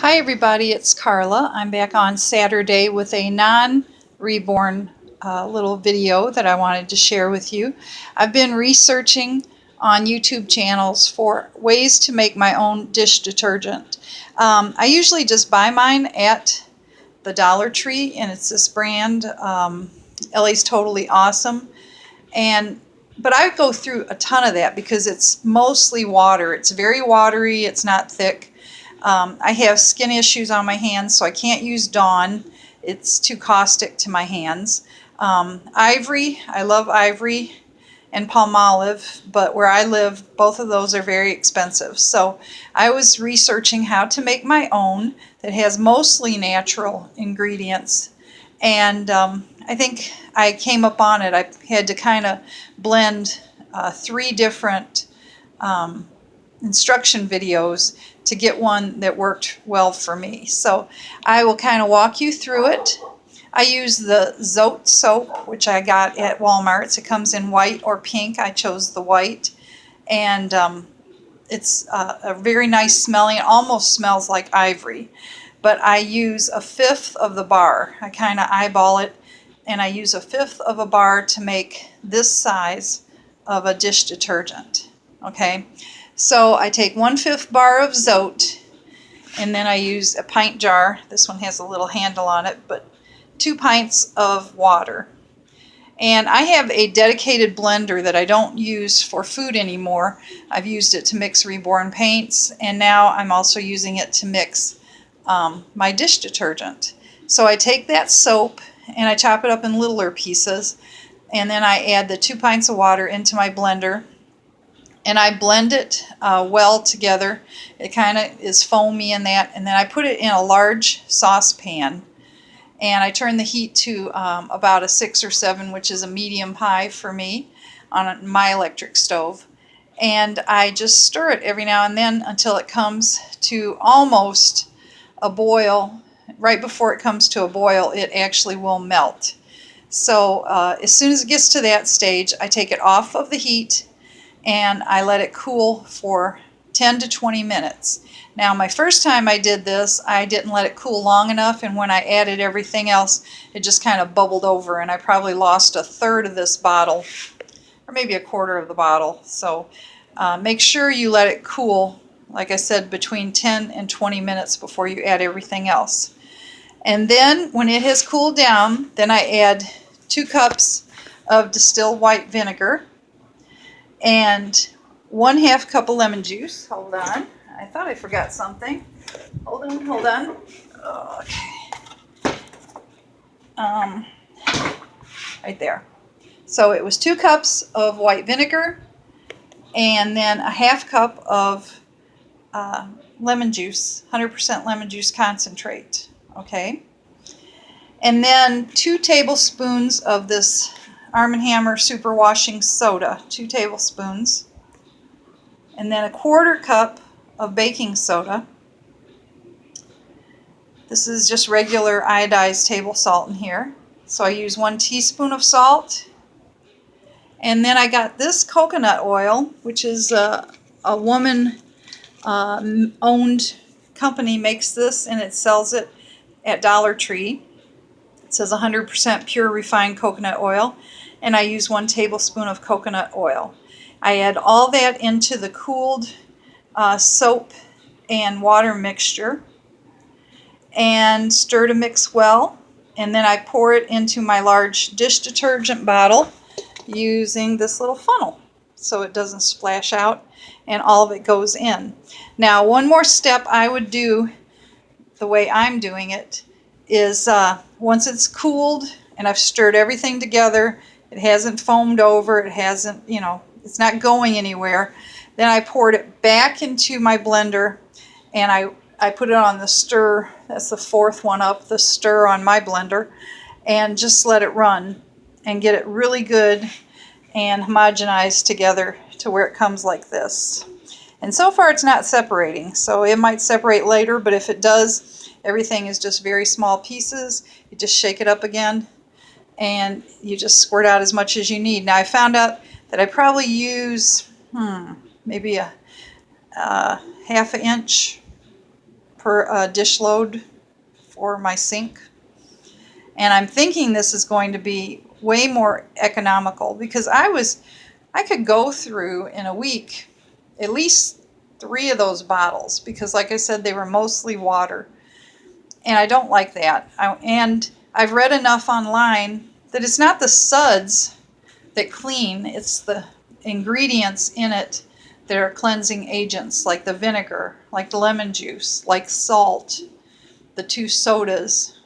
Hi everybody, it's Carla. I'm back on Saturday with a non-reborn little video that I wanted to share with you. I've been researching on YouTube channels for ways to make my own dish detergent. I usually just buy mine at the Dollar Tree, and it's this brand, LA's Totally Awesome. But I go through a ton of that because it's mostly water. It's very watery, it's not thick. I have skin issues on my hands, so I can't use Dawn. It's too caustic to my hands. Ivory, I love Ivory and Palmolive, but where I live, both of those are very expensive. So I was researching how to make my own that has mostly natural ingredients. And I think I came up on it. I had to kind of blend three different instruction videos to get one that worked well for me. So I will kind of walk you through it. I use the ZOTE soap, which I got at Walmart. It comes in white or pink. I chose the white. And it's a very nice smelling. It almost smells like ivory. But I use a fifth of the bar. I kind of eyeball it, and I use a fifth of a bar to make this size of a dish detergent. Okay, so I take 1/5 bar of ZOTE, and then I use a pint jar. This one has a little handle on it, but 2 pints of water. And I have a dedicated blender that I don't use for food anymore. I've used it to mix Reborn paints, and now I'm also using it to mix my dish detergent. So I take that soap and I chop it up in littler pieces, and then I add the 2 pints of water into my blender, and I blend it well together. It kind of is foamy in that, and then I put it in a large saucepan, and I turn the heat to about a 6 or 7, which is a medium high for me on my electric stove. And I just stir it every now and then until it comes to almost a boil. Right before it comes to a boil, it actually will melt. So as soon as it gets to that stage, I take it off of the heat and I let it cool for 10 to 20 minutes. Now, my first time I did this, I didn't let it cool long enough, and when I added everything else, it just kind of bubbled over, and I probably lost a third of this bottle, or maybe a quarter of the bottle. So make sure you let it cool, like I said, between 10 and 20 minutes before you add everything else. And then when it has cooled down, then I add 2 cups of distilled white vinegar and 1/2 cup of lemon juice. Hold on. I thought I forgot something. Hold on. Okay. Right there. So it was 2 cups of white vinegar and then a 1/2 cup of lemon juice, 100% lemon juice concentrate. Okay. And then 2 tablespoons of this Arm & Hammer super washing soda, 2 tablespoons. And then a 1/4 cup of baking soda. This is just regular iodized table salt in here. So I use 1 teaspoon of salt. And then I got this coconut oil, which is a woman owned company makes this, and it sells it at Dollar Tree. It says 100% pure refined coconut oil, and I use 1 tablespoon of coconut oil. I add all that into the cooled soap and water mixture and stir to mix well, and then I pour it into my large dish detergent bottle using this little funnel so it doesn't splash out and all of it goes in. Now, one more step I would do the way I'm doing it is once it's cooled and I've stirred everything together, it hasn't foamed over, it hasn't, it's not going anywhere, then I poured it back into my blender and I put it on the stir. That's the 4th one up, the stir on my blender, and just let it run and get it really good and homogenized together to where it comes like this. And so far it's not separating, so it might separate later, but if it does, everything is just very small pieces. You just shake it up again and you just squirt out as much as you need. Now, I found out that I probably use maybe a 1/2 inch per dish load for my sink. And I'm thinking this is going to be way more economical because I could go through in a week at least 3 of those bottles because, like I said, they were mostly water. And I don't like that. And I've read enough online that it's not the suds that clean, it's the ingredients in it that are cleansing agents, like the vinegar, like the lemon juice, like salt, the 2 sodas,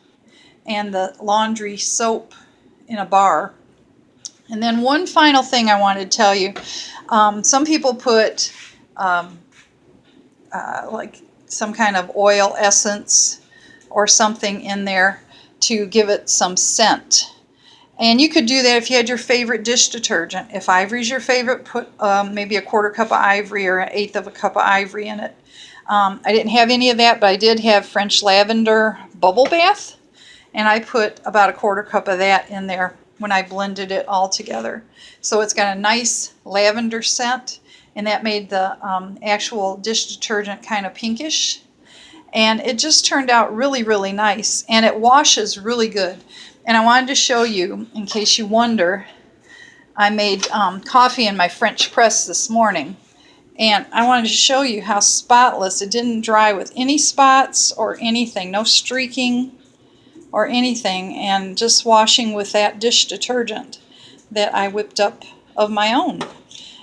and the laundry soap in a bar. And then one final thing I wanted to tell you. Some people put like some kind of oil essence or something in there to give it some scent. And you could do that if you had your favorite dish detergent. If Ivory's your favorite, put maybe a 1/4 cup of Ivory or 1/8 of a cup of Ivory in it. I didn't have any of that, but I did have French lavender bubble bath, and I put about a 1/4 cup of that in there when I blended it all together. So it's got a nice lavender scent, and that made the actual dish detergent kind of pinkish. And it just turned out really, really nice, and it washes really good. And I wanted to show you, in case you wonder, I made coffee in my French press this morning. And I wanted to show you how spotless. It didn't dry with any spots or anything, no streaking or anything. And just washing with that dish detergent that I whipped up of my own.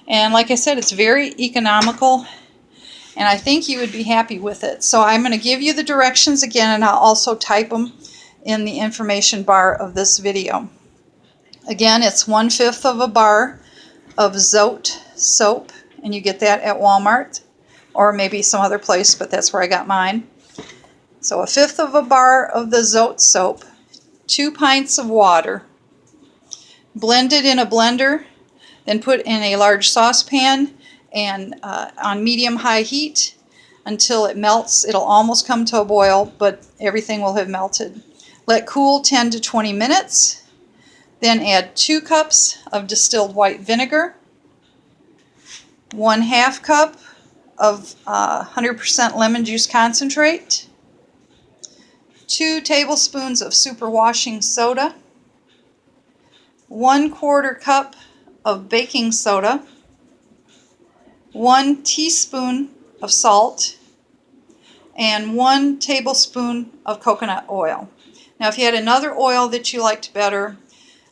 And like I said, it's very economical. And I think you would be happy with it. So I'm going to give you the directions again, and I'll also type them in the information bar of this video. Again, it's 1/5 of a bar of ZOTE soap, and you get that at Walmart or maybe some other place, but that's where I got mine. So 1/5 of a bar of the ZOTE soap, 2 pints of water, blend it in a blender, then put in a large saucepan and on medium-high heat until it melts. It'll almost come to a boil, but everything will have melted. Let cool 10 to 20 minutes. Then add 2 cups of distilled white vinegar, 1/2 cup of 100% lemon juice concentrate, 2 tablespoons of superwashing soda, 1/4 cup of baking soda, 1 teaspoon of salt, and 1 tablespoon of coconut oil. Now, if you had another oil that you liked better,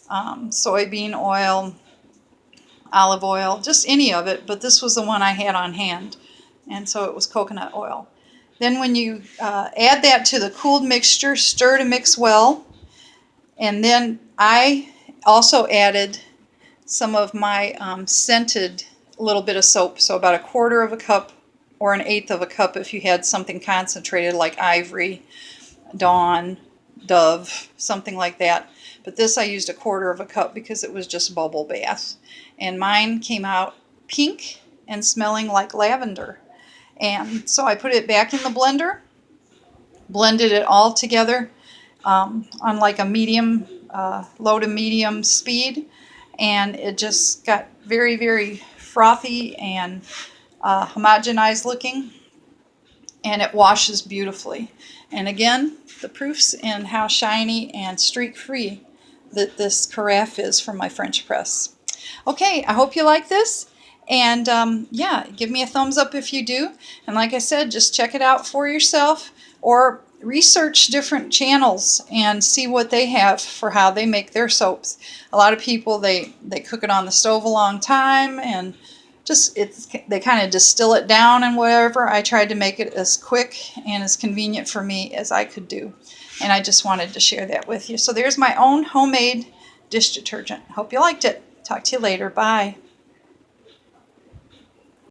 soybean oil, olive oil, just any of it, but this was the one I had on hand, and so it was coconut oil. Then when you add that to the cooled mixture, stir to mix well, and then I also added some of my scented little bit of soap, so about 1/4 of a cup or 1/8 of a cup if you had something concentrated like Ivory, Dawn, Dove, something like that. But this I used 1/4 of a cup because it was just bubble bath. And mine came out pink and smelling like lavender. And so I put it back in the blender, blended it all together on like a medium, low to medium speed. And it just got very, very frothy and homogenized looking. And it washes beautifully. And again, the proof's in how shiny and streak-free that this carafe is from my French press. Okay, I hope you like this. And yeah, give me a thumbs up if you do. And like I said, just check it out for yourself or research different channels and see what they have for how they make their soaps. A lot of people, they cook it on the stove a long time and just they kind of distill it down and whatever. I tried to make it as quick and as convenient for me as I could do. And I just wanted to share that with you. So there's my own homemade dish detergent. Hope you liked it. Talk to you later. Bye.